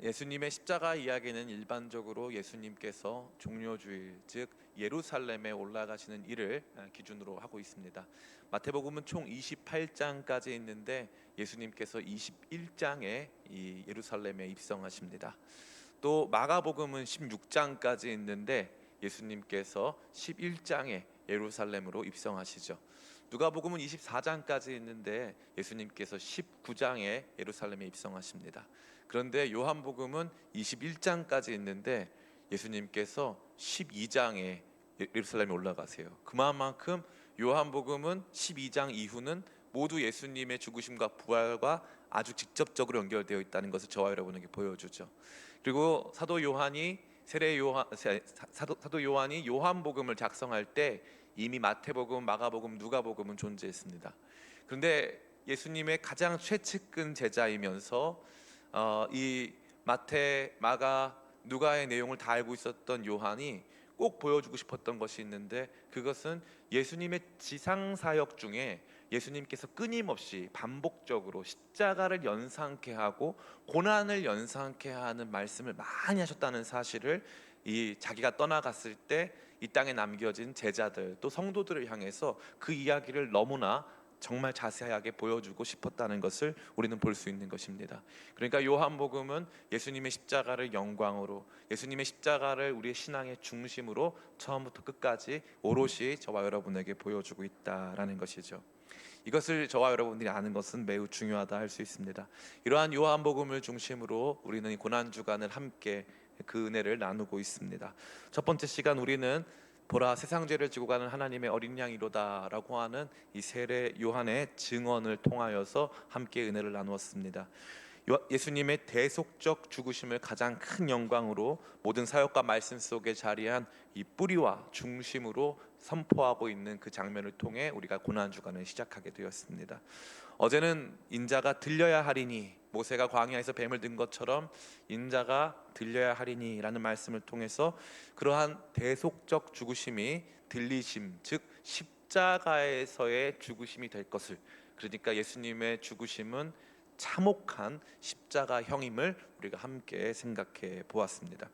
예수님의 십자가 이야기는 일반적으로 예수님께서 종료주일, 즉 예루살렘에 올라가시는 일을 기준으로 하고 있습니다. 마태복음은 총 28장까지 있는데 예수님께서 21장에 이 예루살렘에 입성하십니다. 또 마가복음은 16장까지 있는데 예수님께서 11장에 예루살렘으로 입성하시죠. 누가복음은 24장까지 있는데 예수님께서 19장에 예루살렘에 입성하십니다. 그런데 요한복음은 21장까지 있는데 예수님께서 12장에 예루살렘에 올라가세요. 그만큼 요한복음은 12장 이후는 모두 예수님의 죽으심과 부활과 아주 직접적으로 연결되어 있다는 것을 저와 여러분에게 보여주죠. 그리고 사도 요한이 요한복음을 작성할 때 이미 마태복음, 마가복음, 누가복음은 존재했습니다. 그런데 예수님의 가장 최측근 제자이면서 이 마태, 마가, 누가의 내용을 다 알고 있었던 요한이 꼭 보여주고 싶었던 것이 있는데, 그것은 예수님의 지상사역 중에 예수님께서 끊임없이 반복적으로 십자가를 연상케 하고 고난을 연상케 하는 말씀을 많이 하셨다는 사실을 이 자기가 떠나갔을 때 이 땅에 남겨진 제자들 또 성도들을 향해서 그 이야기를 너무나 정말 자세하게 보여주고 싶었다는 것을 우리는 볼 수 있는 것입니다. 그러니까 요한복음은 예수님의 십자가를 영광으로, 예수님의 십자가를 우리의 신앙의 중심으로 처음부터 끝까지 오롯이 저와 여러분에게 보여주고 있다라는 것이죠. 이것을 저와 여러분들이 아는 것은 매우 중요하다 할 수 있습니다. 이러한 요한복음을 중심으로 우리는 이 고난 주간을 함께 그 은혜를 나누고 있습니다. 첫 번째 시간 우리는 보라 세상 죄를 지고 가는 하나님의 어린 양이로다라고 하는 이 세례 요한의 증언을 통하여서 함께 은혜를 나누었습니다. 예수님의 대속적 죽으심을 가장 큰 영광으로 모든 사역과 말씀 속에 자리한 이 뿌리와 중심으로 선포하고 있는 그 장면을 통해 우리가 고난 주간을 시작하게 되었습니다. 어제는 인자가 들려야 하리니, 모세가 광야에서 뱀을 든 것처럼 인자가 들려야 하리니라는 말씀을 통해서 그러한 대속적 죽으심이 들리심, 즉 십자가에서의 죽으심이 될 것을, 그러니까 예수님의 죽으심은 참혹한 십자가형임을 우리가 함께 생각해 보았습니다.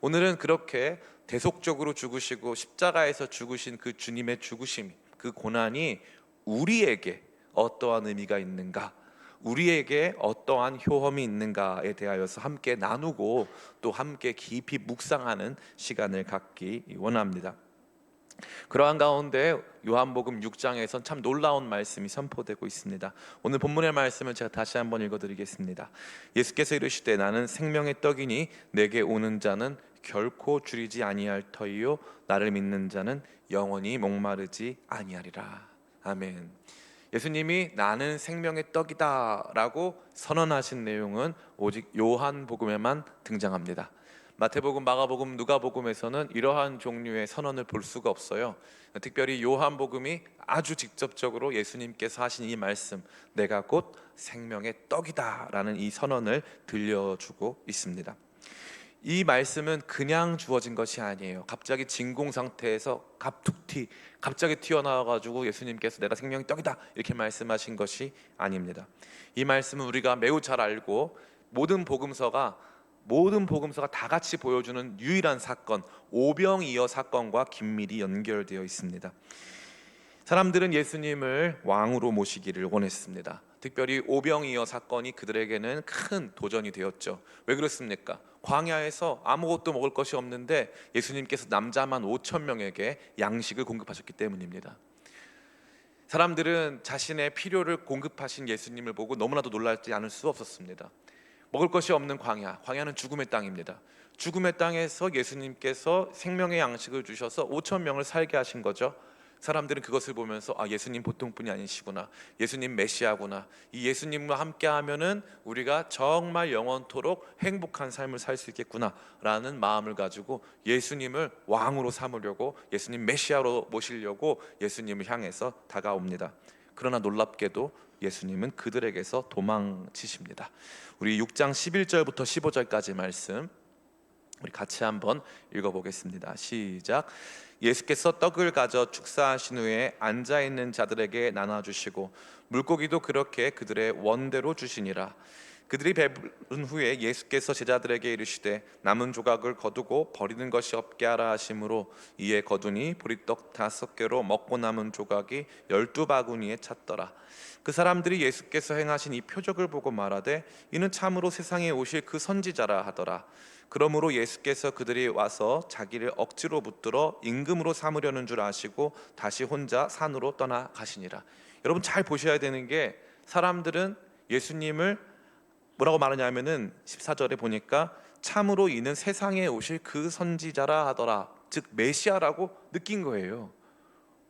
오늘은 그렇게 대속적으로 죽으시고 십자가에서 죽으신 그 주님의 죽으심, 그 고난이 우리에게 어떠한 의미가 있는가, 우리에게 어떠한 효험이 있는가에 대하여서 함께 나누고 또 함께 깊이 묵상하는 시간을 갖기 원합니다. 그러한 가운데 요한복음 6장에선 참 놀라운 말씀이 선포되고 있습니다. 오늘 본문의 말씀을 제가 다시 한번 읽어드리겠습니다. 예수께서 이르시되 나는 생명의 떡이니 내게 오는 자는 결코 줄이지 아니할 터이요 나를 믿는 자는 영원히 목마르지 아니하리라. 아멘. 예수님이 나는 생명의 떡이다 라고 선언하신 내용은 오직 요한복음에만 등장합니다. 마태복음, 마가복음, 누가복음에서는 이러한 종류의 선언을 볼 수가 없어요. 특별히 요한복음이 아주 직접적으로 예수님께서 하신 이 말씀, 내가 곧 생명의 떡이다 라는 이 선언을 들려주고 있습니다. 이 말씀은 그냥 주어진 것이 아니에요. 갑자기 진공 상태에서 갑자기 튀어나와가지고 예수님께서 내가 생명의 떡이다 이렇게 말씀하신 것이 아닙니다. 이 말씀은 우리가 매우 잘 알고 모든 복음서가 다 같이 보여주는 유일한 사건, 오병이어 사건과 긴밀히 연결되어 있습니다. 사람들은 예수님을 왕으로 모시기를 원했습니다. 특별히 오병이어 사건이 그들에게는 큰 도전이 되었죠. 왜 그렇습니까? 광야에서 아무것도 먹을 것이 없는데 예수님께서 남자만 5천 명에게 양식을 공급하셨기 때문입니다. 사람들은 자신의 필요를 공급하신 예수님을 보고 너무나도 놀랄지 않을 수 없었습니다. 먹을 것이 없는 광야는 죽음의 땅입니다. 죽음의 땅에서 예수님께서 생명의 양식을 주셔서 5천 명을 살게 하신 거죠. 사람들은 그것을 보면서 예수님 보통분이 아니시구나, 예수님 메시아구나, 이 예수님과 함께하면은 우리가 정말 영원토록 행복한 삶을 살 수 있겠구나 라는 마음을 가지고 예수님을 왕으로 삼으려고, 예수님 메시아로 모시려고 예수님을 향해서 다가옵니다. 그러나 놀랍게도 예수님은 그들에게서 도망치십니다. 우리 6장 11절부터 15절까지 말씀 우리 같이 한번 읽어보겠습니다. 시작. 예수께서 떡을 가져 축사하신 후에 앉아있는 자들에게 나눠주시고 물고기도 그렇게 그들의 원대로 주시니라. 그들이 배부른 후에 예수께서 제자들에게 이르시되 남은 조각을 거두고 버리는 것이 없게 하라 하심으로 이에 거두니 보리떡 5개로 먹고 남은 조각이 12바구니에 찼더라. 그 사람들이 예수께서 행하신 이 표적을 보고 말하되 이는 참으로 세상에 오실 그 선지자라 하더라. 그러므로 예수께서 그들이 와서 자기를 억지로 붙들어 임금으로 삼으려는 줄 아시고 다시 혼자 산으로 떠나가시니라. 여러분 잘 보셔야 되는 게, 사람들은 예수님을 뭐라고 말하냐면은 14절에 보니까 참으로 이는 세상에 오실 그 선지자라 하더라. 즉 메시아라고 느낀 거예요.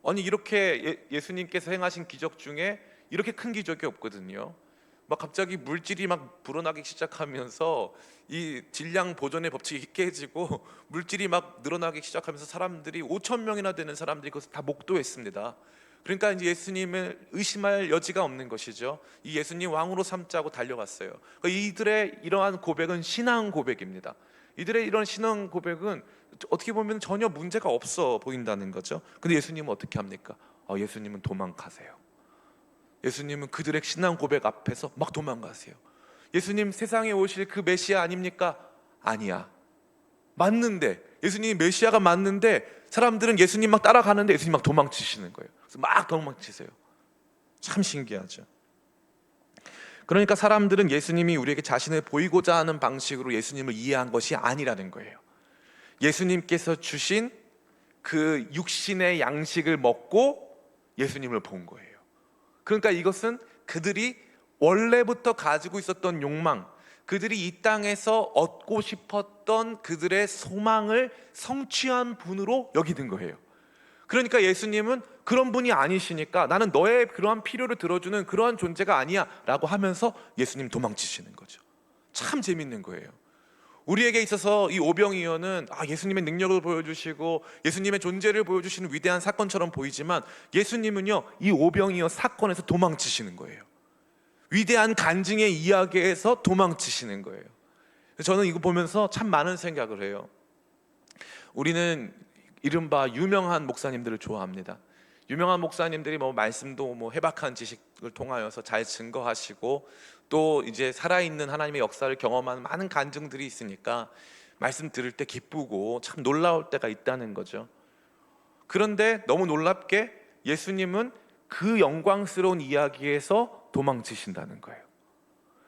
아니 이렇게 예수님께서 행하신 기적 중에 이렇게 큰 기적이 없거든요. 막 갑자기 물질이 막 불어나기 시작하면서 이 질량 보존의 법칙이 깨지고 물질이 막 늘어나기 시작하면서 사람들이 5천 명이나 되는 사람들이 그것을 다 목도했습니다. 그러니까 이제 예수님을 의심할 여지가 없는 것이죠. 이 예수님 왕으로 삼자고 달려갔어요. 그러니까 이들의 이러한 고백은 신앙 고백입니다. 이들의 이런 신앙 고백은 어떻게 보면 전혀 문제가 없어 보인다는 거죠. 근데 예수님은 어떻게 합니까? 예수님은 도망가세요. 예수님은 그들의 신앙 고백 앞에서 막 도망가세요. 예수님 세상에 오실 그 메시아 아닙니까? 아니야. 맞는데, 예수님이 메시아가 맞는데 사람들은 예수님 막 따라가는데 예수님 막 도망치시는 거예요. 그래서 막 도망치세요. 참 신기하죠. 그러니까 사람들은 예수님이 우리에게 자신을 보이고자 하는 방식으로 예수님을 이해한 것이 아니라는 거예요. 예수님께서 주신 그 육신의 양식을 먹고 예수님을 본 거예요. 그러니까 이것은 그들이 원래부터 가지고 있었던 욕망, 그들이 이 땅에서 얻고 싶었던 그들의 소망을 성취한 분으로 여기는 거예요. 그러니까 예수님은 그런 분이 아니시니까 나는 너의 그러한 필요를 들어주는 그러한 존재가 아니야 라고 하면서 예수님 도망치시는 거죠. 참 재밌는 거예요. 우리에게 있어서 이 오병이어는 예수님의 능력을 보여주시고 예수님의 존재를 보여주시는 위대한 사건처럼 보이지만, 예수님은요 이 오병이어 사건에서 도망치시는 거예요. 위대한 간증의 이야기에서 도망치시는 거예요. 저는 이거 보면서 참 많은 생각을 해요. 우리는 이른바 유명한 목사님들을 좋아합니다. 유명한 목사님들이 말씀도 해박한 지식을 통하여서 잘 증거하시고 또 이제 살아있는 하나님의 역사를 경험하는 많은 간증들이 있으니까 말씀 들을 때 기쁘고 참 놀라울 때가 있다는 거죠. 그런데 너무 놀랍게 예수님은 그 영광스러운 이야기에서 도망치신다는 거예요.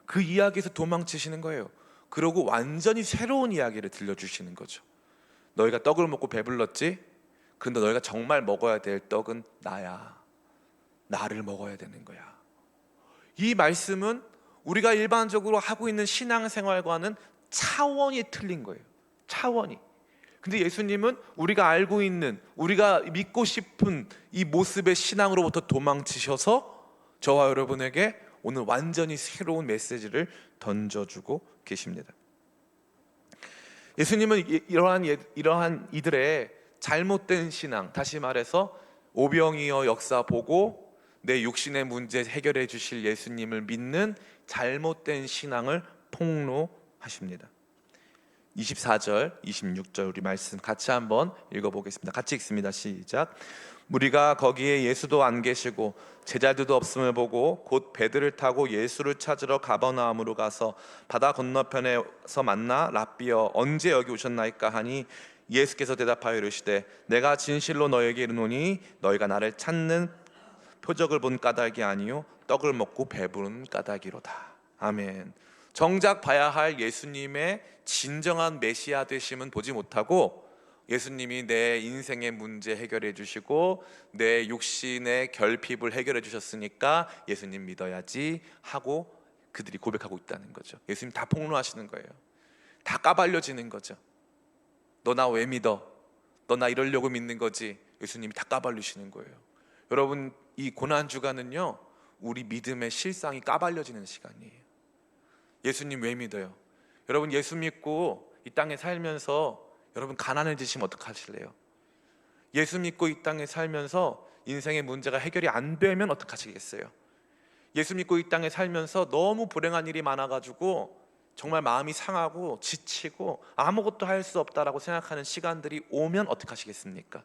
그 이야기에서 도망치시는 거예요. 그러고 완전히 새로운 이야기를 들려주시는 거죠. 너희가 떡을 먹고 배불렀지? 그런데 너희가 정말 먹어야 될 떡은 나야. 나를 먹어야 되는 거야. 이 말씀은 우리가 일반적으로 하고 있는 신앙생활과는 차원이 틀린 거예요. 차원이. 근데 예수님은 우리가 알고 있는, 우리가 믿고 싶은 이 모습의 신앙으로부터 도망치셔서 저와 여러분에게 오늘 완전히 새로운 메시지를 던져주고 계십니다. 예수님은 이러한 이들의 잘못된 신앙, 다시 말해서 오병이어 역사 보고 내 육신의 문제 해결해 주실 예수님을 믿는 잘못된 신앙을 폭로하십니다. 24절, 26절 우리 말씀 같이 한번 읽어보겠습니다. 같이 읽습니다. 시작. 무리가 거기에 예수도 안 계시고 제자들도 없음을 보고 곧 배들을 타고 예수를 찾으러 가버나움으로 가서 바다 건너편에서 만나 랍비여 언제 여기 오셨나이까 하니 예수께서 대답하여 이르시되 내가 진실로 너에게 이르노니 너희가 나를 찾는 표적을 본 까닭이 아니요 떡을 먹고 배부른 까닭이로다. 아멘. 정작 봐야 할 예수님의 진정한 메시아 되심은 보지 못하고 예수님이 내 인생의 문제 해결해 주시고 내 육신의 결핍을 해결해 주셨으니까 예수님 믿어야지 하고 그들이 고백하고 있다는 거죠. 예수님 다 폭로하시는 거예요. 다 까발려지는 거죠. 너 나 왜 믿어? 너 나 이러려고 믿는 거지? 예수님이 다 까발리시는 거예요. 여러분 이 고난주간은요 우리 믿음의 실상이 까발려지는 시간이에요. 예수님 왜 믿어요? 여러분 예수 믿고 이 땅에 살면서 여러분 가난해지시면 어떡하실래요? 예수 믿고 이 땅에 살면서 인생의 문제가 해결이 안 되면 어떡하시겠어요? 예수 믿고 이 땅에 살면서 너무 불행한 일이 많아가지고 정말 마음이 상하고 지치고 아무것도 할 수 없다라고 생각하는 시간들이 오면 어떡하시겠습니까?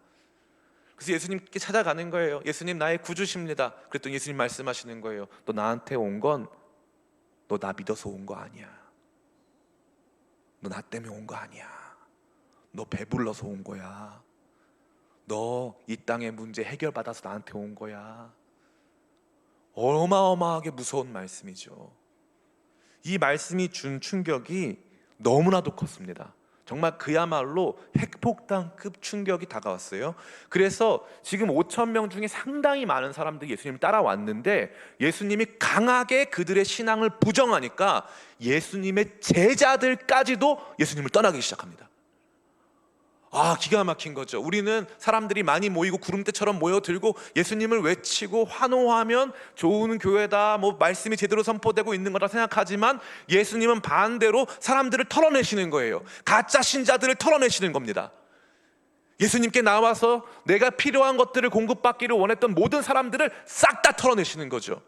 그래서 예수님께 찾아가는 거예요. 예수님 나의 구주십니다. 그랬더니 예수님 말씀하시는 거예요. 너 나한테 온 건 너 나 믿어서 온 거 아니야. 너 나 때문에 온 거 아니야. 너 배불러서 온 거야. 너 이 땅의 문제 해결받아서 나한테 온 거야. 어마어마하게 무서운 말씀이죠. 이 말씀이 준 충격이 너무나도 컸습니다. 정말 그야말로 핵폭탄급 충격이 다가왔어요. 그래서 지금 5천 명 중에 상당히 많은 사람들이 예수님을 따라왔는데 예수님이 강하게 그들의 신앙을 부정하니까 예수님의 제자들까지도 예수님을 떠나기 시작합니다. 기가 막힌 거죠. 우리는 사람들이 많이 모이고 구름대처럼 모여들고 예수님을 외치고 환호하면 좋은 교회다, 말씀이 제대로 선포되고 있는 거라 생각하지만 예수님은 반대로 사람들을 털어내시는 거예요. 가짜 신자들을 털어내시는 겁니다. 예수님께 나와서 내가 필요한 것들을 공급받기를 원했던 모든 사람들을 싹 다 털어내시는 거죠.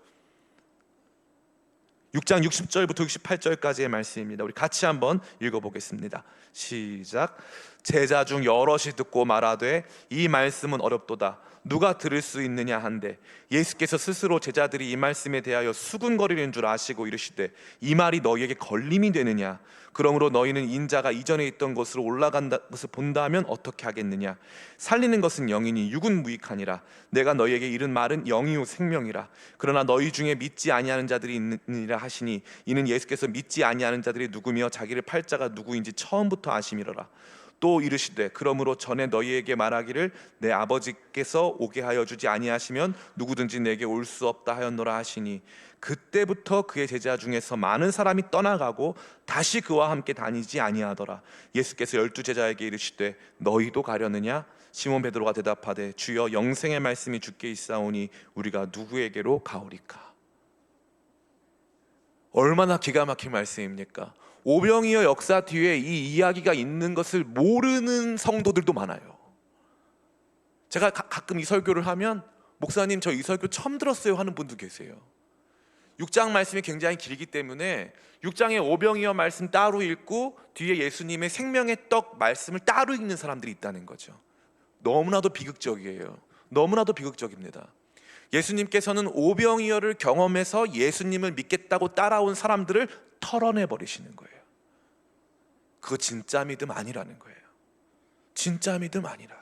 6장 60절부터 68절까지의 말씀입니다. 우리 같이 한번 읽어보겠습니다. 시작. 제자 중 여럿이 듣고 말하되 이 말씀은 어렵도다. 누가 들을 수 있느냐 한데 예수께서 스스로 제자들이 이 말씀에 대하여 수군거리는 줄 아시고 이르시되 이 말이 너희에게 걸림이 되느냐. 그러므로 너희는 인자가 이전에 있던 곳으로 올라간다 것을 본다면 어떻게 하겠느냐. 살리는 것은 영이니 육은 무익하니라. 내가 너희에게 이른 말은 영이요 생명이라. 그러나 너희 중에 믿지 아니하는 자들이 있느니라 하시니 이는 예수께서 믿지 아니하는 자들이 누구며 자기를 팔 자가 누구인지 처음부터 아심이로라. 또 이르시되 그러므로 전에 너희에게 말하기를 내 아버지께서 오게 하여 주지 아니하시면 누구든지 내게 올 수 없다 하였노라 하시니 그때부터 그의 제자 중에서 많은 사람이 떠나가고 다시 그와 함께 다니지 아니하더라. 예수께서 12 제자에게 이르시되 너희도 가려느냐. 시몬 베드로가 대답하되 주여 영생의 말씀이 주께 있사오니 우리가 누구에게로 가오리까. 얼마나 기가 막힌 말씀입니까? 오병이어 역사 뒤에 이 이야기가 있는 것을 모르는 성도들도 많아요. 제가 가끔 이 설교를 하면 목사님 저 이 설교 처음 들었어요 하는 분도 계세요. 6장 말씀이 굉장히 길기 때문에 6장의 오병이어 말씀 따로 읽고 뒤에 예수님의 생명의 떡 말씀을 따로 읽는 사람들이 있다는 거죠. 너무나도 비극적이에요. 너무나도 비극적입니다. 예수님께서는 오병이어를 경험해서 예수님을 믿겠다고 따라온 사람들을 털어내버리시는 거예요. 그거 진짜 믿음 아니라는 거예요. 진짜 믿음 아니라.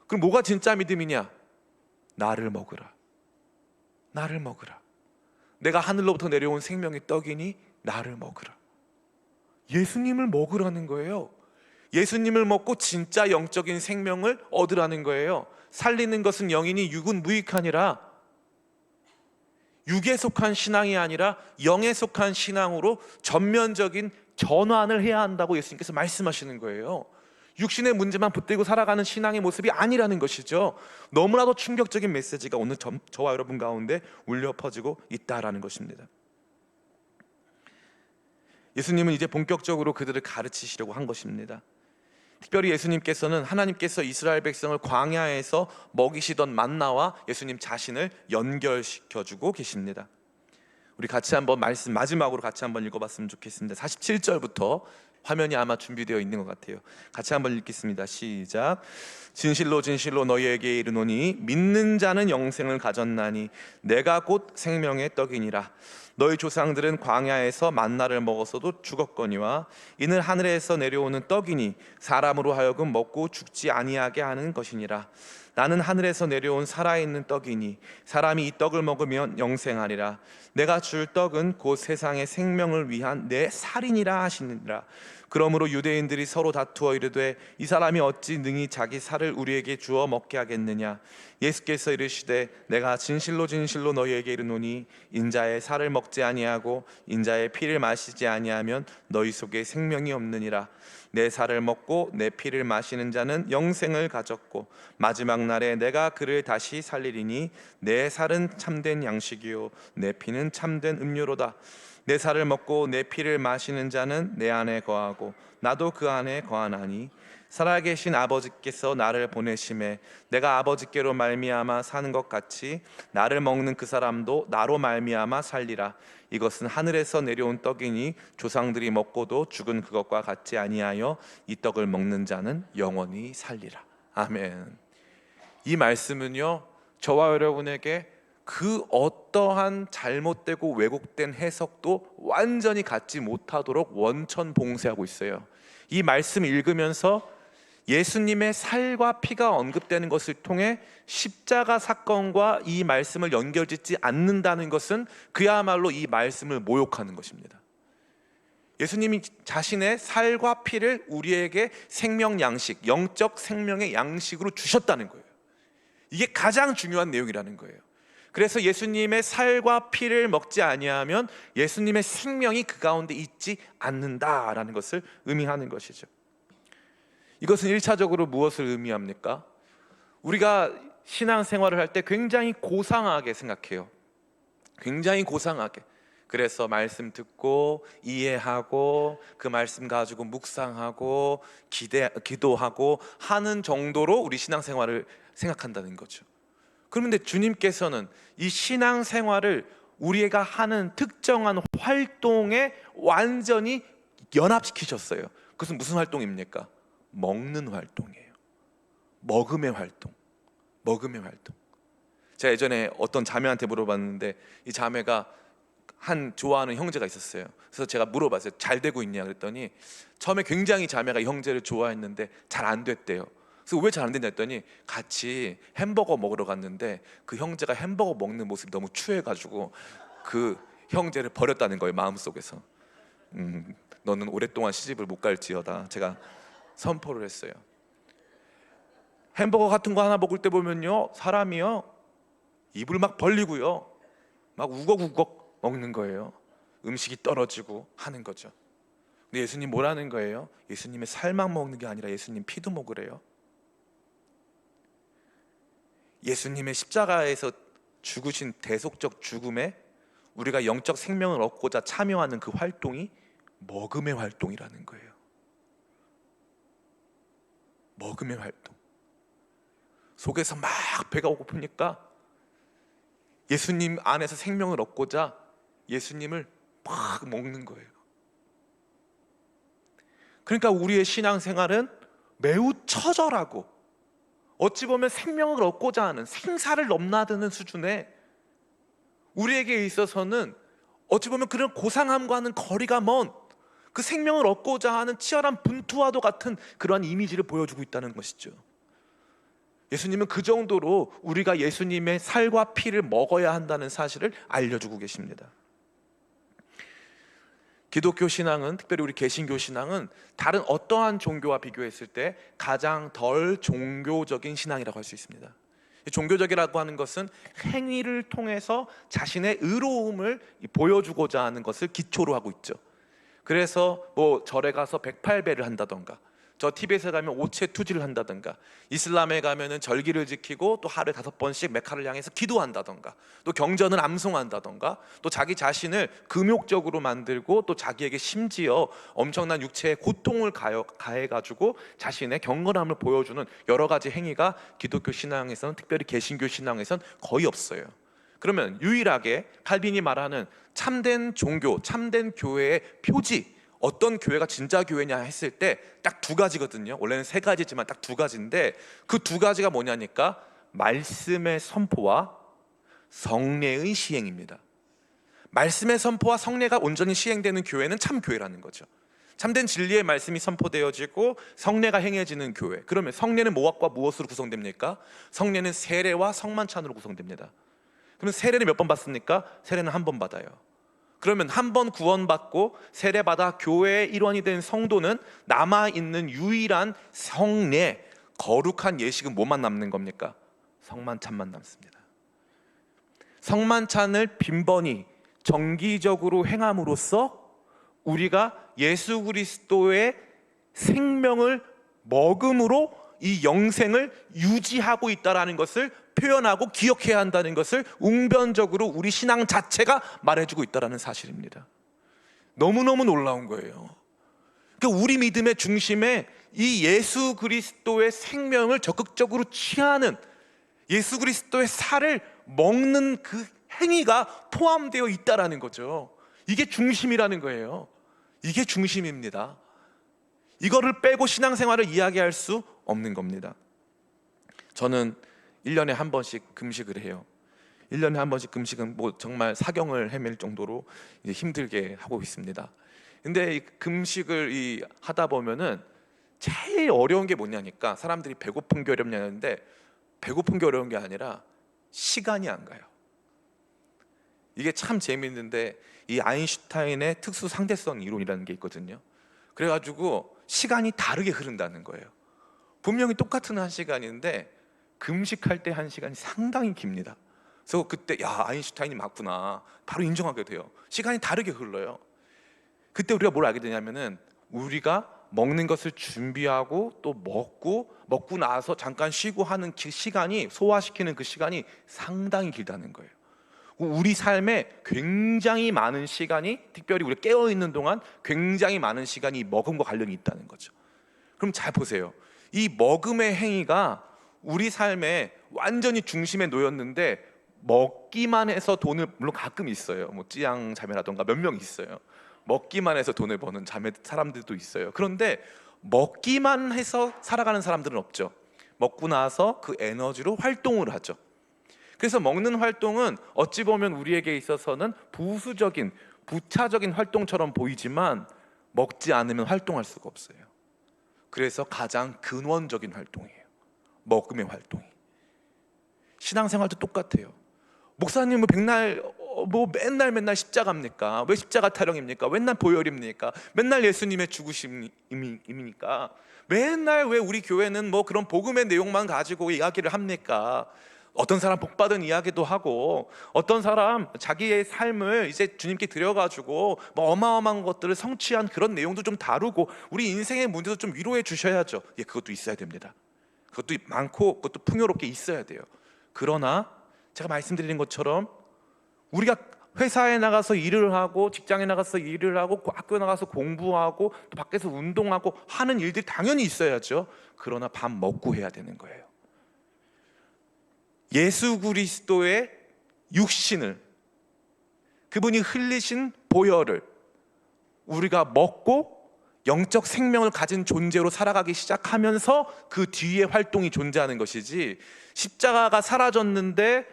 그럼 뭐가 진짜 믿음이냐? 나를 먹으라. 나를 먹으라. 내가 하늘로부터 내려온 생명의 떡이니 나를 먹으라. 예수님을 먹으라는 거예요. 예수님을 먹고 진짜 영적인 생명을 얻으라는 거예요. 살리는 것은 영이니 육은 무익하니라. 육에 속한 신앙이 아니라 영에 속한 신앙으로 전면적인 전환을 해야 한다고 예수님께서 말씀하시는 거예요. 육신의 문제만 붙들고 살아가는 신앙의 모습이 아니라는 것이죠. 너무나도 충격적인 메시지가 오늘 저와 여러분 가운데 울려 퍼지고 있다라는 것입니다. 예수님은 이제 본격적으로 그들을 가르치시려고 한 것입니다. 특별히 예수님께서는 하나님께서 이스라엘 백성을 광야에서 먹이시던 만나와 예수님 자신을 연결시켜주고 계십니다. 우리 같이 한번 말씀 마지막으로 같이 한번 읽어봤으면 좋겠습니다. 47절부터 화면이 아마 준비되어 있는 것 같아요. 같이 한번 읽겠습니다. 시작. 진실로 진실로 너희에게 이르노니 믿는 자는 영생을 가졌나니 내가 곧 생명의 떡이니라. 너희 조상들은 광야에서 만나를 먹었어도 죽었거니와 이는 하늘에서 내려오는 떡이니 사람으로 하여금 먹고 죽지 아니하게 하는 것이니라. 나는 하늘에서 내려온 살아있는 떡이니 사람이 이 떡을 먹으면 영생하리라. 내가 줄 떡은 곧 세상의 생명을 위한 내 살이니라 하시니라. 그러므로 유대인들이 서로 다투어 이르되 이 사람이 어찌 능히 자기 살을 우리에게 주어 먹게 하겠느냐. 예수께서 이르시되 내가 진실로 진실로 너희에게 이르노니 인자의 살을 먹지 아니하고 인자의 피를 마시지 아니하면 너희 속에 생명이 없느니라. 내 살을 먹고 내 피를 마시는 자는 영생을 가졌고 마지막 날에 내가 그를 다시 살리리니 내 살은 참된 양식이요 내 피는 참된 음료로다. 내 살을 먹고 내 피를 마시는 자는 내 안에 거하고 나도 그 안에 거하나니 살아계신 아버지께서 나를 보내심에 내가 아버지께로 말미암아 사는 것 같이 나를 먹는 그 사람도 나로 말미암아 살리라. 이것은 하늘에서 내려온 떡이니 조상들이 먹고도 죽은 그것과 같지 아니하여 이 떡을 먹는 자는 영원히 살리라. 아멘. 이 말씀은요 저와 여러분에게 그 어떠한 잘못되고 왜곡된 해석도 완전히 갖지 못하도록 원천 봉쇄하고 있어요. 이 말씀 읽으면서 예수님의 살과 피가 언급되는 것을 통해 십자가 사건과 이 말씀을 연결짓지 않는다는 것은 그야말로 이 말씀을 모욕하는 것입니다. 예수님이 자신의 살과 피를 우리에게 생명 양식, 영적 생명의 양식으로 주셨다는 거예요. 이게 가장 중요한 내용이라는 거예요. 그래서 예수님의 살과 피를 먹지 아니하면 예수님의 생명이 그 가운데 있지 않는다라는 것을 의미하는 것이죠. 이것은 1차적으로 무엇을 의미합니까? 우리가 신앙생활을 할 때 굉장히 고상하게 생각해요. 굉장히 고상하게. 그래서 말씀 듣고 이해하고 그 말씀 가지고 묵상하고 기도하고 하는 정도로 우리 신앙생활을 생각한다는 거죠. 그런데 주님께서는 이 신앙생활을 우리가 하는 특정한 활동에 완전히 연합시키셨어요. 그것은 무슨 활동입니까? 먹는 활동이에요. 먹음의 활동. 먹음의 활동. 제가 예전에 어떤 자매한테 물어봤는데 이 자매가 한 좋아하는 형제가 있었어요. 그래서 제가 물어봤어요. 잘 되고 있냐 그랬더니 처음에 굉장히 자매가 이 형제를 좋아했는데 잘 안 됐대요. 그래서 왜 잘 안 됐냐 했더니 같이 햄버거 먹으러 갔는데 그 형제가 햄버거 먹는 모습이 너무 추해가지고 그 형제를 버렸다는 거예요. 마음속에서. 너는 오랫동안 시집을 못 갈지어다. 제가 선포를 했어요. 햄버거 같은 거 하나 먹을 때 보면요, 사람이요 입을 막 벌리고요 막 우걱우걱 먹는 거예요. 음식이 떨어지고 하는 거죠. 근데 예수님 뭐라는 거예요? 예수님의 살만 먹는 게 아니라 예수님 피도 먹으래요. 예수님의 십자가에서 죽으신 대속적 죽음에 우리가 영적 생명을 얻고자 참여하는 그 활동이 먹음의 활동이라는 거예요. 먹음의 활동. 속에서 막 배가 고프니까 예수님 안에서 생명을 얻고자 예수님을 막 먹는 거예요. 그러니까 우리의 신앙생활은 매우 처절하고 어찌 보면 생명을 얻고자 하는 생사를 넘나드는 수준의 우리에게 있어서는 어찌 보면 그런 고상함과는 거리가 먼 그 생명을 얻고자 하는 치열한 분투와도 같은 그러한 이미지를 보여주고 있다는 것이죠. 예수님은 그 정도로 우리가 예수님의 살과 피를 먹어야 한다는 사실을 알려주고 계십니다. 기독교 신앙은, 특별히 우리 개신교 신앙은 다른 어떠한 종교와 비교했을 때 가장 덜 종교적인 신앙이라고 할 수 있습니다. 종교적이라고 하는 것은 행위를 통해서 자신의 의로움을 보여주고자 하는 것을 기초로 하고 있죠. 그래서 뭐 절에 가서 108배를 한다던가, 저 티벳에 가면 오체 투지를 한다던가, 이슬람에 가면은 절기를 지키고 또 하루에 5번씩 메카를 향해서 기도한다던가, 또 경전을 암송한다던가, 또 자기 자신을 금욕적으로 만들고 또 자기에게 심지어 엄청난 육체의 고통을 가해가지고 자신의 경건함을 보여주는 여러 가지 행위가 기독교 신앙에서는, 특별히 개신교 신앙에서는 거의 없어요. 그러면 유일하게 칼빈이 말하는 참된 종교, 참된 교회의 표지, 어떤 교회가 진짜 교회냐 했을 때 딱 2가지거든요. 원래는 3가지지만 딱 2가지인데 그 2가지가 뭐냐니까 말씀의 선포와 성례의 시행입니다. 말씀의 선포와 성례가 온전히 시행되는 교회는 참 교회라는 거죠. 참된 진리의 말씀이 선포되어지고 성례가 행해지는 교회. 그러면 성례는 무엇과 무엇으로 구성됩니까? 성례는 세례와 성만찬으로 구성됩니다. 그러면 세례를 몇 번 받습니까? 세례는 1번 받아요. 그러면 1번 구원받고 세례받아 교회의 일원이 된 성도는 남아있는 유일한 성례, 거룩한 예식은 뭐만 남는 겁니까? 성만찬만 남습니다. 성만찬을 빈번히 정기적으로 행함으로써 우리가 예수 그리스도의 생명을 먹음으로 이 영생을 유지하고 있다는 것을 표현하고 기억해야 한다는 것을 웅변적으로 우리 신앙 자체가 말해주고 있다는 사실입니다. 너무너무 놀라운 거예요. 그러니까 우리 믿음의 중심에 이 예수 그리스도의 생명을 적극적으로 취하는, 예수 그리스도의 살을 먹는 그 행위가 포함되어 있다는 거죠. 이게 중심이라는 거예요. 이게 중심입니다. 이거를 빼고 신앙생활을 이야기할 수 없는 겁니다. 저는 1년에 1번씩 금식을 해요. 1년에 한 번씩 금식은 뭐 정말 사경을 헤맬 정도로 이제 힘들게 하고 있습니다. 근데 이 금식을 하다 보면은 제일 어려운 게 뭐냐니까, 사람들이 배고픈 게 어렵냐는데 배고픈 게 어려운 게 아니라 시간이 안 가요. 이게 참 재미있는데, 이 아인슈타인의 특수 상대성 이론이라는 게 있거든요. 그래가지고 시간이 다르게 흐른다는 거예요. 분명히 똑같은 한 시간인데 금식할 때 한 시간이 상당히 깁니다. 그래서 그때 야, 아인슈타인이 맞구나 바로 인정하게 돼요. 시간이 다르게 흘러요. 그때 우리가 뭘 알게 되냐면은, 우리가 먹는 것을 준비하고 또 먹고 나서 잠깐 쉬고 하는 그 시간이, 소화시키는 그 시간이 상당히 길다는 거예요. 우리 삶에 굉장히 많은 시간이, 특별히 우리가 깨어있는 동안 굉장히 많은 시간이 먹음과 관련이 있다는 거죠. 그럼 잘 보세요. 이 먹음의 행위가 우리 삶에 완전히 중심에 놓였는데, 먹기만 해서 돈을, 물론 가끔 있어요. 뭐 찌양 자매라던가 몇 명 있어요. 먹기만 해서 돈을 버는 자매 사람들도 있어요. 그런데 먹기만 해서 살아가는 사람들은 없죠. 먹고 나서 그 에너지로 활동을 하죠. 그래서 먹는 활동은 어찌 보면 우리에게 있어서는 부수적인, 부차적인 활동처럼 보이지만 먹지 않으면 활동할 수가 없어요. 그래서 가장 근원적인 활동이에요, 먹음의 활동이. 신앙생활도 똑같아요. 목사님은 백날 맨날 십자가입니까? 왜 십자가 타령입니까? 맨날 보혈입니까? 맨날 예수님의 죽으심입니까? 맨날 왜 우리 교회는 뭐 그런 복음의 내용만 가지고 이야기를 합니까? 어떤 사람 복받은 이야기도 하고, 어떤 사람 자기의 삶을 이제 주님께 드려가지고 뭐 어마어마한 것들을 성취한 그런 내용도 좀 다루고, 우리 인생의 문제도 좀 위로해 주셔야죠. 예, 그것도 있어야 됩니다. 그것도 많고 그것도 풍요롭게 있어야 돼요. 그러나 제가 말씀드리는 것처럼 우리가 회사에 나가서 일을 하고, 직장에 나가서 일을 하고, 학교에 나가서 공부하고, 또 밖에서 운동하고 하는 일들이 당연히 있어야죠. 그러나 밥 먹고 해야 되는 거예요. 예수 그리스도의 육신을, 그분이 흘리신 보혈을 우리가 먹고 영적 생명을 가진 존재로 살아가기 시작하면서 그 뒤에 활동이 존재하는 것이지, 십자가가 사라졌는데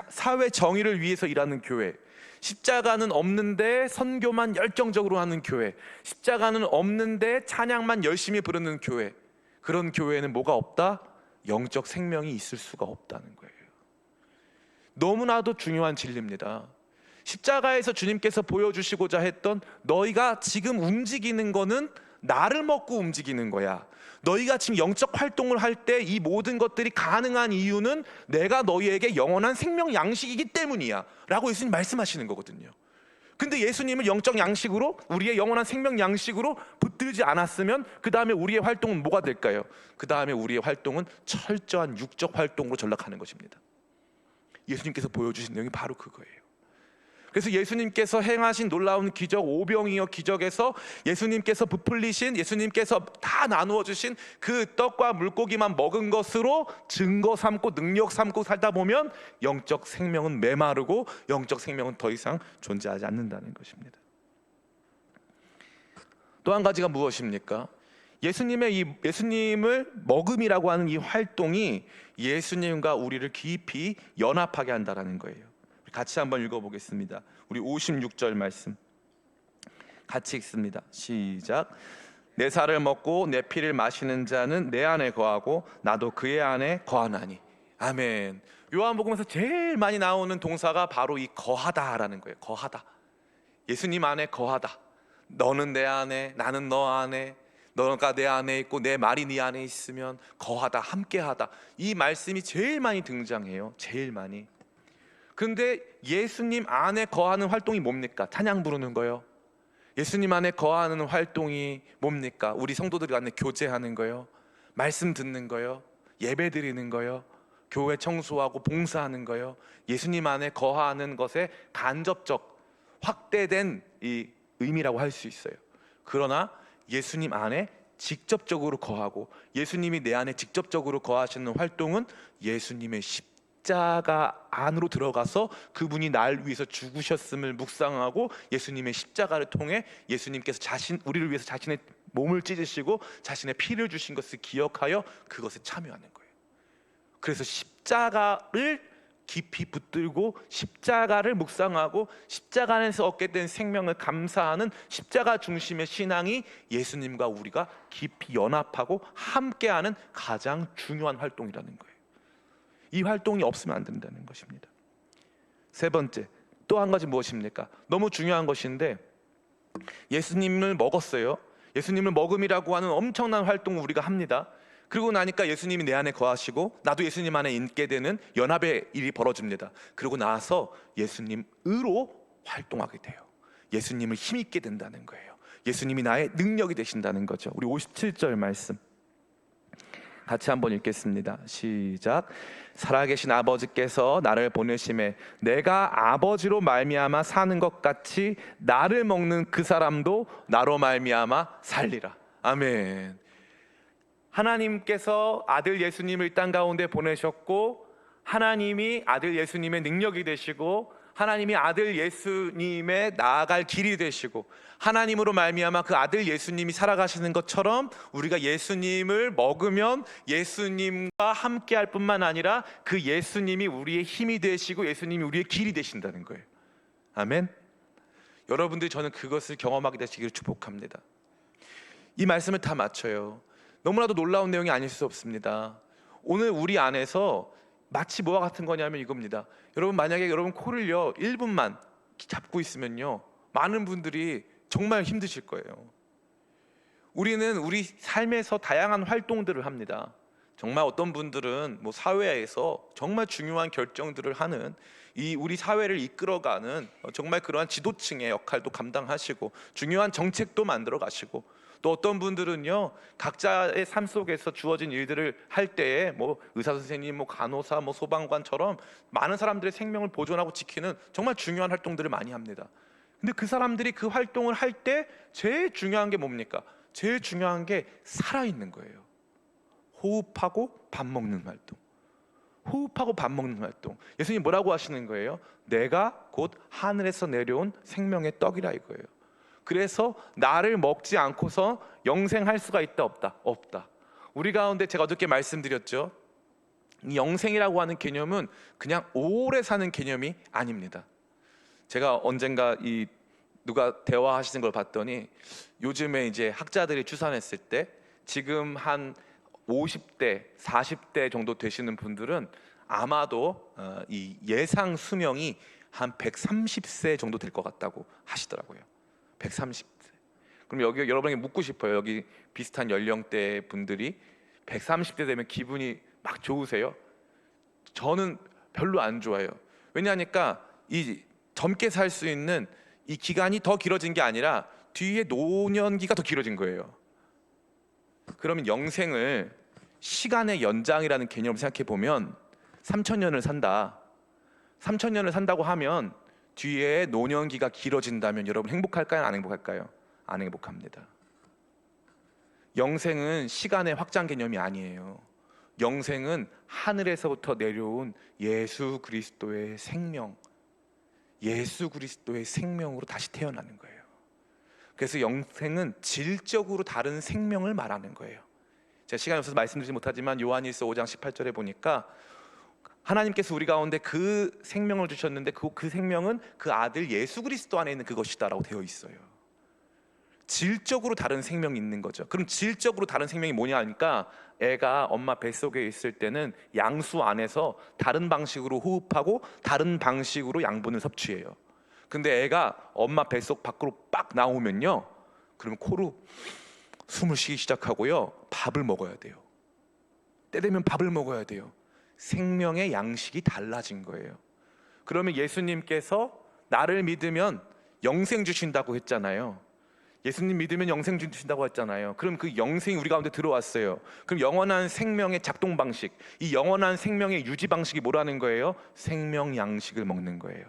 사회 정의를 위해서 일하는 교회, 십자가는 없는데 선교만 열정적으로 하는 교회, 십자가는 없는데 찬양만 열심히 부르는 교회, 그런 교회는 뭐가 없다? 영적 생명이 있을 수가 없다는 거예요. 너무나도 중요한 진리입니다. 십자가에서 주님께서 보여주시고자 했던, 너희가 지금 움직이는 거는 나를 먹고 움직이는 거야. 너희가 지금 영적 활동을 할 때 이 모든 것들이 가능한 이유는 내가 너희에게 영원한 생명 양식이기 때문이야 라고 예수님 말씀하시는 거거든요. 근데 예수님을 영적 양식으로, 우리의 영원한 생명 양식으로 붙들지 않았으면 그 다음에 우리의 활동은 뭐가 될까요? 그 다음에 우리의 활동은 철저한 육적 활동으로 전락하는 것입니다. 예수님께서 보여주신 내용이 바로 그거예요. 그래서 예수님께서 행하신 놀라운 기적, 오병이어 기적에서 예수님께서 부풀리신, 예수님께서 다 나누어 주신 그 떡과 물고기만 먹은 것으로 증거 삼고 능력 삼고 살다 보면 영적 생명은 메마르고 영적 생명은 더 이상 존재하지 않는다는 것입니다. 또 한 가지가 무엇입니까? 예수님을 먹음이라고 하는 이 활동이 예수님과 우리를 깊이 연합하게 한다는 거예요. 같이 한번 읽어보겠습니다. 우리 56절 말씀 같이 읽습니다. 시작. 내 살을 먹고 내 피를 마시는 자는 내 안에 거하고 나도 그의 안에 거하나니. 아멘. 요한복음에서 제일 많이 나오는 동사가 바로 이 거하다라는 거예요. 거하다. 예수님 안에 거하다. 너는 내 안에, 나는 너 안에, 너가 내 안에 있고 내 말이 네 안에 있으면 거하다, 함께하다. 이 말씀이 제일 많이 등장해요. 제일 많이. 근데 예수님 안에 거하는 활동이 뭡니까? 찬양 부르는 거요. 예수님 안에 거하는 활동이 뭡니까? 우리 성도들 안에 교제하는 거요, 말씀 듣는 거요, 예배 드리는 거요, 교회 청소하고 봉사하는 거요. 예수님 안에 거하는 것에 간접적, 확대된 이 의미라고 할 수 있어요. 그러나 예수님 안에 직접적으로 거하고, 예수님이 내 안에 직접적으로 거하시는 활동은 예수님의 십자가 안으로 들어가서 그분이 날 위해서 죽으셨음을 묵상하고, 예수님의 십자가를 통해 예수님께서 우리를 위해서 자신의 몸을 찢으시고 자신의 피를 주신 것을 기억하여 그것에 참여하는 거예요. 그래서 십자가를 깊이 붙들고 십자가를 묵상하고 십자가 안에서 얻게 된 생명을 감사하는 십자가 중심의 신앙이 예수님과 우리가 깊이 연합하고 함께하는 가장 중요한 활동이라는 거예요. 이 활동이 없으면 안 된다는 것입니다. 세 번째, 또 한 가지 무엇입니까? 너무 중요한 것인데, 예수님을 먹었어요. 예수님을 먹음이라고 하는 엄청난 활동을 우리가 합니다. 그러고 나니까 예수님이 내 안에 거하시고 나도 예수님 안에 있게 되는 연합의 일이 벌어집니다. 그러고 나서 예수님으로 활동하게 돼요. 예수님을 힘있게 된다는 거예요. 예수님이 나의 능력이 되신다는 거죠. 우리 57절 말씀 같이 한번 읽겠습니다. 시작. 살아계신 아버지께서 나를 보내심에 내가 아버지로 말미암아 사는 것 같이 나를 먹는 그 사람도 나로 말미암아 살리라. 아멘. 하나님께서 아들 예수님을 이 땅 가운데 보내셨고, 하나님이 아들 예수님의 능력이 되시고, 하나님이 아들 예수님의 나아갈 길이 되시고, 하나님으로 말미암아 그 아들 예수님이 살아가시는 것처럼 우리가 예수님을 먹으면 예수님과 함께할 뿐만 아니라 그 예수님이 우리의 힘이 되시고 예수님이 우리의 길이 되신다는 거예요. 아멘. 여러분들이 저는 그것을 경험하게 되시기를 축복합니다. 이 말씀을 다 맞춰요. 너무나도 놀라운 내용이 아닐 수 없습니다. 오늘 우리 안에서 마치 뭐와 같은 거냐면 이겁니다. 여러분, 만약에 여러분 코를요 1분만 잡고 있으면요 많은 분들이 정말 힘드실 거예요. 우리는 우리 삶에서 다양한 활동들을 합니다. 정말 어떤 분들은 뭐 사회에서 정말 중요한 결정들을 하는, 이 우리 사회를 이끌어가는 정말 그러한 지도층의 역할도 감당하시고 중요한 정책도 만들어 가시고, 또 어떤 분들은요 각자의 삶 속에서 주어진 일들을 할 때에 뭐 의사 선생님, 뭐 간호사, 뭐 소방관처럼 많은 사람들의 생명을 보존하고 지키는 정말 중요한 활동들을 많이 합니다. 근데 그 사람들이 그 활동을 할 때 제일 중요한 게 뭡니까? 제일 중요한 게 살아있는 거예요. 호흡하고 밥 먹는 활동. 호흡하고 밥 먹는 활동. 예수님 뭐라고 하시는 거예요? 내가 곧 하늘에서 내려온 생명의 떡이라 이거예요. 그래서 나를 먹지 않고서 영생할 수가 있다 없다? 없다. 우리 가운데 제가 어저께 말씀드렸죠. 이 영생이라고 하는 개념은 그냥 오래 사는 개념이 아닙니다. 제가 언젠가 누가 대화하시는 걸 봤더니 요즘에 이제 학자들이 추산했을 때 지금 한 50대, 40대 정도 되시는 분들은 아마도 이 예상 수명이 한 130세 정도 될 것 같다고 하시더라고요. 130세. 그럼 여기 여러분에게 묻고 싶어요. 여기 비슷한 연령대 분들이 130대 되면 기분이 막 좋으세요? 저는 별로 안 좋아요. 왜냐하니까 이 젊게 살 수 있는 이 기간이 더 길어진 게 아니라 뒤에 노년기가 더 길어진 거예요. 그러면 영생을 시간의 연장이라는 개념을 생각해 보면 3,000년을 산다. 3,000년을 산다고 하면 뒤에 노년기가 길어진다면 여러분 행복할까요? 안 행복할까요? 안 행복합니다. 영생은 시간의 확장 개념이 아니에요. 영생은 하늘에서부터 내려온 예수 그리스도의 생명, 예수 그리스도의 생명으로 다시 태어나는 거예요. 그래서 영생은 질적으로 다른 생명을 말하는 거예요. 제가 시간이 없어서 말씀드리지 못하지만 요한일서 5장 18절에 보니까 하나님께서 우리 가운데 그 생명을 주셨는데 그 생명은 그 아들 예수 그리스도 안에 있는 그것이다라고 되어 있어요. 질적으로 다른 생명이 있는 거죠. 그럼 질적으로 다른 생명이 뭐냐 하니까, 애가 엄마 뱃속에 있을 때는 양수 안에서 다른 방식으로 호흡하고 다른 방식으로 양분을 섭취해요. 근데 애가 엄마 뱃속 밖으로 빡 나오면요, 그러면 코로 숨을 쉬기 시작하고요, 밥을 먹어야 돼요. 때 되면 밥을 먹어야 돼요. 생명의 양식이 달라진 거예요. 그러면 예수님께서 나를 믿으면 영생 주신다고 했잖아요. 예수님 믿으면 영생 주신다고 했잖아요. 그럼 그 영생이 우리 가운데 들어왔어요. 그럼 영원한 생명의 작동 방식, 이 영원한 생명의 유지 방식이 뭐라는 거예요? 생명 양식을 먹는 거예요.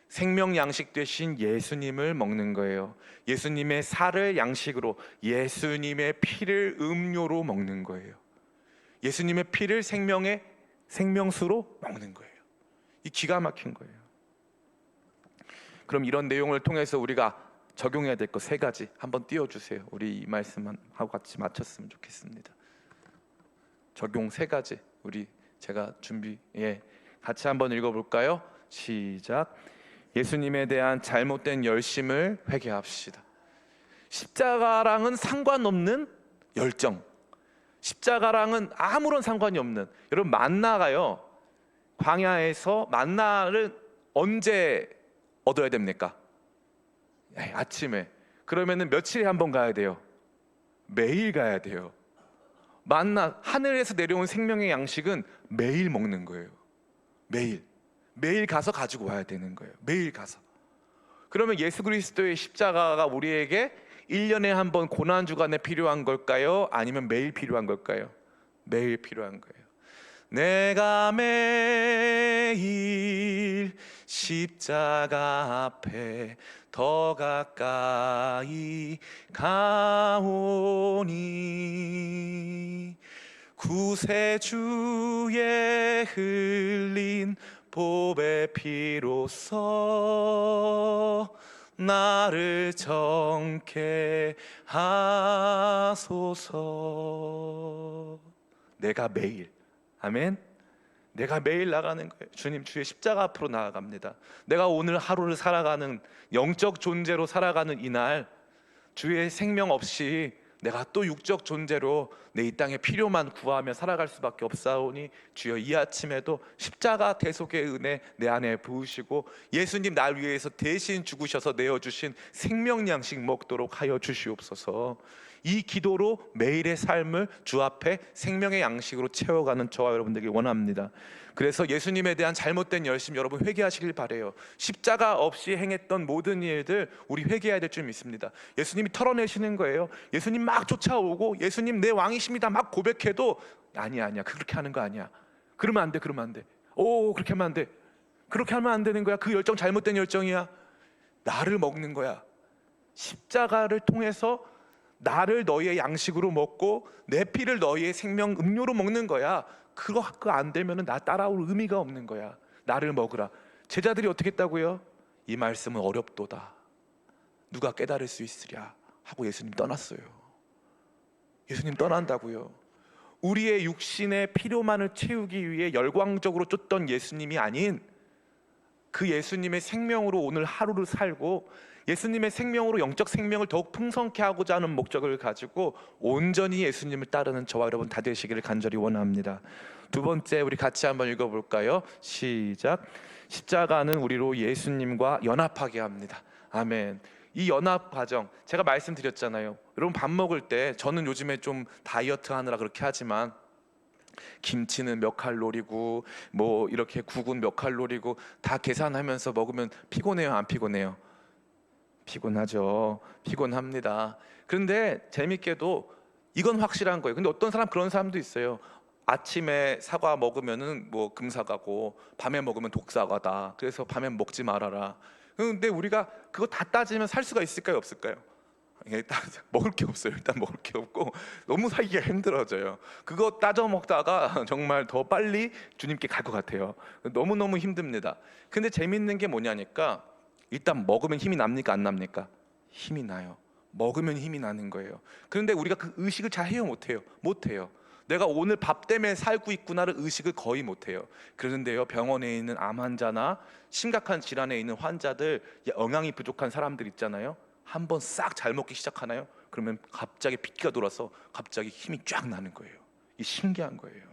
생명 양식 되신 예수님을 먹는 거예요. 예수님의 살을 양식으로, 예수님의 피를 음료로 먹는 거예요. 예수님의 피를 생명의 생명수로 먹는 거예요. 이 기가 막힌 거예요. 그럼 이런 내용을 통해서 우리가 적용해야 될 거 세 가지 한번 띄워주세요. 우리 이 말씀하고 같이 마쳤으면 좋겠습니다. 적용 세 가지 우리 제가 준비해 같이 한번 읽어볼까요? 시작. 예수님에 대한 잘못된 열심을 회개합시다. 십자가랑은 상관없는 열정, 십자가랑은 아무런 상관이 없는, 여러분 만나가요, 광야에서 만나를 언제 얻어야 됩니까? 아침에. 그러면은 며칠에 한 번 가야 돼요? 매일 가야 돼요. 만나, 하늘에서 내려온 생명의 양식은 매일 먹는 거예요. 매일 가서 가지고 와야 되는 거예요. 매일 가서. 그러면 예수 그리스도의 십자가가 우리에게 1년에 한 번 고난주간에 필요한 걸까요? 아니면 매일 필요한 걸까요? 매일 필요한 거예요. 내가 매일 십자가 앞에 더 가까이 가오니 구세주의 흘린 보배 피로써 나를 정케 하소서. 내가 매일, 아멘. 내가 매일 나가는 거예요. 주님, 주의 십자가 앞으로 나아갑니다. 내가 오늘 하루를 살아가는, 영적 존재로 살아가는 이날, 주의 생명 없이 내가 또 육적 존재로 내 이 땅의 필요만 구하며 살아갈 수밖에 없사오니 주여, 이 아침에도 십자가 대속의 은혜 내 안에 부으시고 예수님 날 위해서 대신 죽으셔서 내어주신 생명 양식 먹도록 하여 주시옵소서. 이 기도로 매일의 삶을 주 앞에 생명의 양식으로 채워가는 저와 여러분들에게 원합니다. 그래서 예수님에 대한 잘못된 열심 여러분 회개하시길 바래요. 십자가 없이 행했던 모든 일들 우리 회개해야 될 줄 믿습니다. 예수님이 털어내시는 거예요. 예수님 막 쫓아오고 예수님 내 왕이십니다 막 고백해도 아니야 그렇게 하는 거 아니야. 그러면 안 돼. 오, 그렇게 하면 안 돼. 그렇게 하면 안 되는 거야. 그 열정 잘못된 열정이야. 나를 먹는 거야. 십자가를 통해서 나를 너희의 양식으로 먹고 내 피를 너희의 생명 음료로 먹는 거야. 그거 안 되면 나 따라올 의미가 없는 거야. 나를 먹으라. 제자들이 어떻게 했다고요? 이 말씀은 어렵도다. 누가 깨달을 수 있으랴 하고 예수님 떠났어요. 예수님 떠난다고요. 우리의 육신의 필요만을 채우기 위해 열광적으로 쫓던 예수님이 아닌 그 예수님의 생명으로 오늘 하루를 살고 예수님의 생명으로 영적 생명을 더욱 풍성케 하고자 하는 목적을 가지고 온전히 예수님을 따르는 저와 여러분 다 되시기를 간절히 원합니다. 두 번째, 우리 같이 한번 읽어볼까요? 시작. 십자가는 우리로 예수님과 연합하게 합니다. 아멘. 이 연합 과정, 제가 말씀드렸잖아요. 여러분 밥 먹을 때, 저는 요즘에 좀 다이어트 하느라 그렇게 하지만 김치는 몇 칼로리고 뭐 이렇게 국은 몇 칼로리고 다 계산하면서 먹으면 피곤해요, 안 피곤해요? 피곤하죠. 피곤합니다. 그런데 재밌게도 이건 확실한 거예요. 근데 어떤 사람, 그런 사람도 있어요. 아침에 사과 먹으면은 뭐 금사과고 밤에 먹으면 독사과다. 그래서 밤에 먹지 말아라. 근데 우리가 그거 다 따지면 살 수가 있을까요, 없을까요? 일단 먹을 게 없어요. 일단 먹을 게 없고 너무 살기가 힘들어져요. 그거 따져 먹다가 정말 더 빨리 주님께 갈 것 같아요. 너무너무 힘듭니다. 근데 재밌는 게 뭐냐니까, 일단 먹으면 힘이 납니까, 안 납니까? 힘이 나요. 먹으면 힘이 나는 거예요. 그런데 우리가 그 의식을 잘 해요, 못해요? 못해요. 내가 오늘 밥 때문에 살고 있구나를 의식을 거의 못해요. 그런데요, 병원에 있는 암 환자나 심각한 질환에 있는 환자들, 영양이 부족한 사람들 있잖아요. 한번 싹 잘 먹기 시작하나요? 그러면 갑자기 핏기가 돌아서 갑자기 힘이 쫙 나는 거예요. 이 신기한 거예요.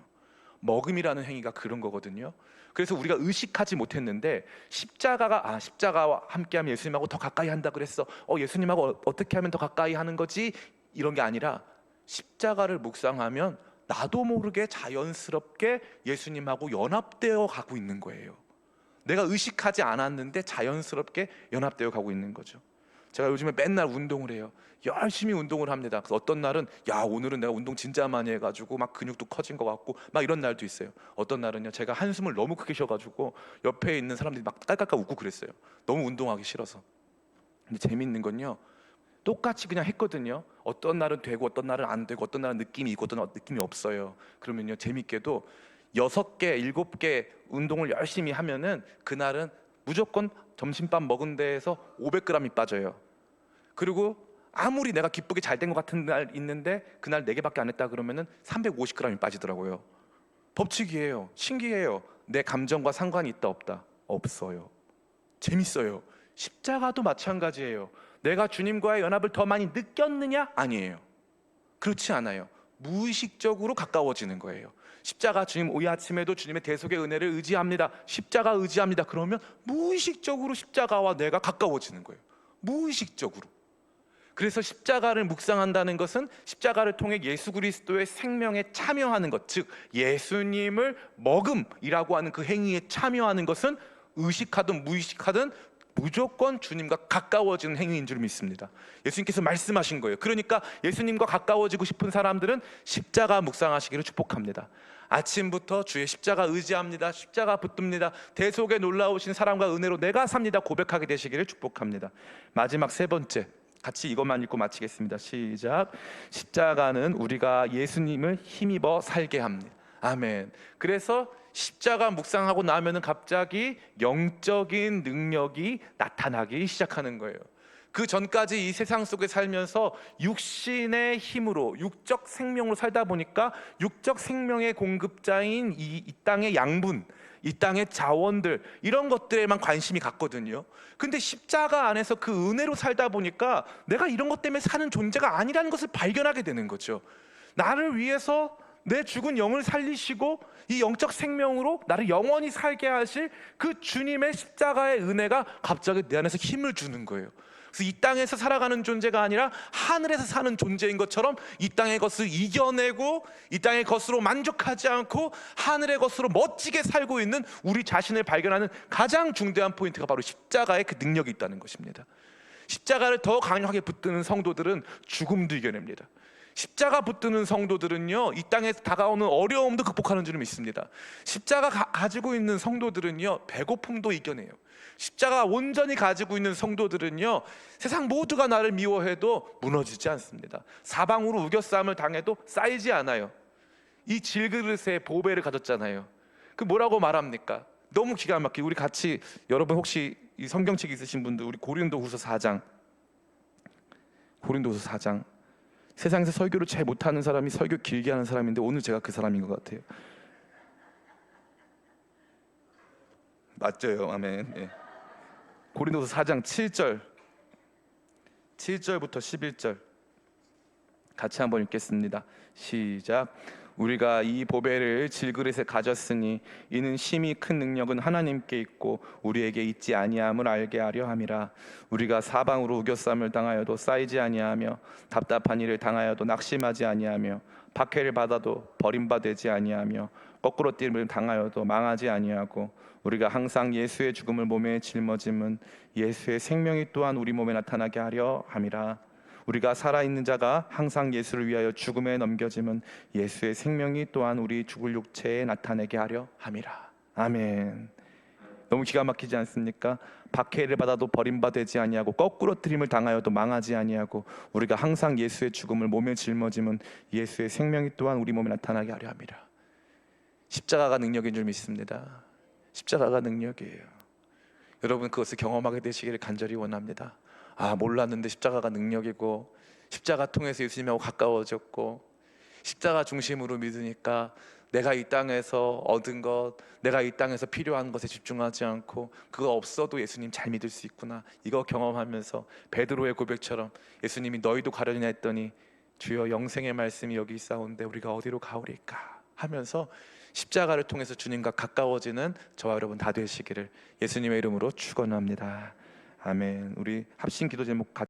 먹음이라는 행위가 그런 거거든요. 그래서 우리가 의식하지 못했는데 십자가와 함께하면 예수님하고 더 가까이 한다 그랬어. 예수님하고 어떻게 하면 더 가까이 하는 거지? 이런 게 아니라 십자가를 묵상하면 나도 모르게 자연스럽게 예수님하고 연합되어 가고 있는 거예요. 내가 의식하지 않았는데 자연스럽게 연합되어 가고 있는 거죠. 제가 요즘에 맨날 운동을 해요. 열심히 운동을 합니다. 그래서 어떤 날은 오늘은 내가 운동 진짜 많이 해가지고 막 근육도 커진 것 같고 막 이런 날도 있어요. 어떤 날은요, 제가 한숨을 너무 크게 쉬어가지고 옆에 있는 사람들이 막 깔깔깔 웃고 그랬어요. 너무 운동하기 싫어서. 근데 재밌는 건요, 똑같이 그냥 했거든요. 어떤 날은 되고 어떤 날은 안 되고 어떤 날은 느낌이 있고 어떤 날은 느낌이 없어요. 그러면요, 재밌게도 6개, 7개 운동을 열심히 하면은 그날은 무조건 점심밥 먹은 데에서 500g이 빠져요. 그리고 아무리 내가 기쁘게 잘 된 것 같은 날 있는데 그날 4개밖에 안 했다 그러면은 350g이 빠지더라고요. 법칙이에요. 신기해요. 내 감정과 상관이 있다 없다? 없어요. 재밌어요. 십자가도 마찬가지예요. 내가 주님과의 연합을 더 많이 느꼈느냐? 아니에요. 그렇지 않아요. 무의식적으로 가까워지는 거예요. 십자가, 주님 오이 아침에도 주님의 대속의 은혜를 의지합니다. 십자가 의지합니다. 그러면 무의식적으로 십자가와 내가 가까워지는 거예요. 무의식적으로. 그래서 십자가를 묵상한다는 것은 십자가를 통해 예수 그리스도의 생명에 참여하는 것, 즉 예수님을 먹음이라고 하는 그 행위에 참여하는 것은 의식하든 무의식하든 무조건 주님과 가까워지는 행위인 줄 믿습니다. 예수님께서 말씀하신 거예요. 그러니까 예수님과 가까워지고 싶은 사람들은 십자가 묵상하시기를 축복합니다. 아침부터 주의 십자가 의지합니다. 십자가 붙듭니다. 대속에 놀라우신 사랑과 은혜로 내가 삽니다. 고백하게 되시기를 축복합니다. 마지막 세 번째, 같이 이것만 읽고 마치겠습니다. 시작. 십자가는 우리가 예수님을 힘입어 살게 합니다. 아멘. 그래서 십자가 묵상하고 나면은 갑자기 영적인 능력이 나타나기 시작하는 거예요. 그 전까지 이 세상 속에 살면서 육신의 힘으로, 육적 생명으로 살다 보니까 육적 생명의 공급자인 이 땅의 양분, 이 땅의 자원들, 이런 것들에만 관심이 갔거든요. 근데 십자가 안에서 그 은혜로 살다 보니까 내가 이런 것 때문에 사는 존재가 아니라는 것을 발견하게 되는 거죠. 나를 위해서 내 죽은 영을 살리시고 이 영적 생명으로 나를 영원히 살게 하실 그 주님의 십자가의 은혜가 갑자기 내 안에서 힘을 주는 거예요. 그래서 이 땅에서 살아가는 존재가 아니라 하늘에서 사는 존재인 것처럼 이 땅의 것을 이겨내고 이 땅의 것으로 만족하지 않고 하늘의 것으로 멋지게 살고 있는 우리 자신을 발견하는 가장 중대한 포인트가 바로 십자가의 그 능력이 있다는 것입니다. 십자가를 더 강력하게 붙드는 성도들은 죽음도 이겨냅니다. 십자가 붙드는 성도들은요, 이 땅에서 다가오는 어려움도 극복하는 줄 믿습니다. 십자가 가지고 있는 성도들은요, 배고픔도 이겨내요. 십자가 온전히 가지고 있는 성도들은요, 세상 모두가 나를 미워해도 무너지지 않습니다. 사방으로 우겨싸움을 당해도 쌓이지 않아요. 이 질그릇에 보배를 가졌잖아요. 그 뭐라고 말합니까? 너무 기가 막히게. 우리 같이, 여러분 혹시 이 성경책 있으신 분들, 우리 고린도후서 4장, 고린도후서 4장. 세상에서 설교를 잘 못하는 사람이 설교 길게 하는 사람인데 오늘 제가 그 사람인 것 같아요. 맞죠? 아멘. 예. 고린도서 4장 7절부터 11절 같이 한번 읽겠습니다. 시작. 우리가 이 보배를 질그릇에 가졌으니 이는 심히 큰 능력은 하나님께 있고 우리에게 있지 아니함을 알게 하려 함이라. 우리가 사방으로 우겨쌈을 당하여도 쌓이지 아니하며 답답한 일을 당하여도 낙심하지 아니하며 박해를 받아도 버림받지 아니하며 거꾸로 뛸을 당하여도 망하지 아니하고 우리가 항상 예수의 죽음을 몸에 짊어짐은 예수의 생명이 또한 우리 몸에 나타나게 하려 함이라. 우리가 살아있는 자가 항상 예수를 위하여 죽음에 넘겨짐은 예수의 생명이 또한 우리 죽을 육체에 나타내게 하려 함이라. 아멘. 너무 기가 막히지 않습니까? 박해를 받아도 버림받지 아니하고 거꾸로 뜨림을 당하여도 망하지 아니하고 우리가 항상 예수의 죽음을 몸에 짊어짐은 예수의 생명이 또한 우리 몸에 나타나게 하려 함이라. 십자가가 능력인 줄 믿습니다. 십자가가 능력이에요. 여러분 그것을 경험하게 되시기를 간절히 원합니다. 아, 몰랐는데 십자가가 능력이고 십자가 통해서 예수님하고 가까워졌고 십자가 중심으로 믿으니까 내가 이 땅에서 얻은 것, 내가 이 땅에서 필요한 것에 집중하지 않고 그거 없어도 예수님 잘 믿을 수 있구나, 이거 경험하면서 베드로의 고백처럼 예수님이 너희도 가려냐 했더니 주여 영생의 말씀이 여기 있사온데 우리가 어디로 가오리까 하면서 십자가를 통해서 주님과 가까워지는 저와 여러분 다 되시기를 예수님의 이름으로 축원합니다. 아멘. 우리 합심 기도 제목 같이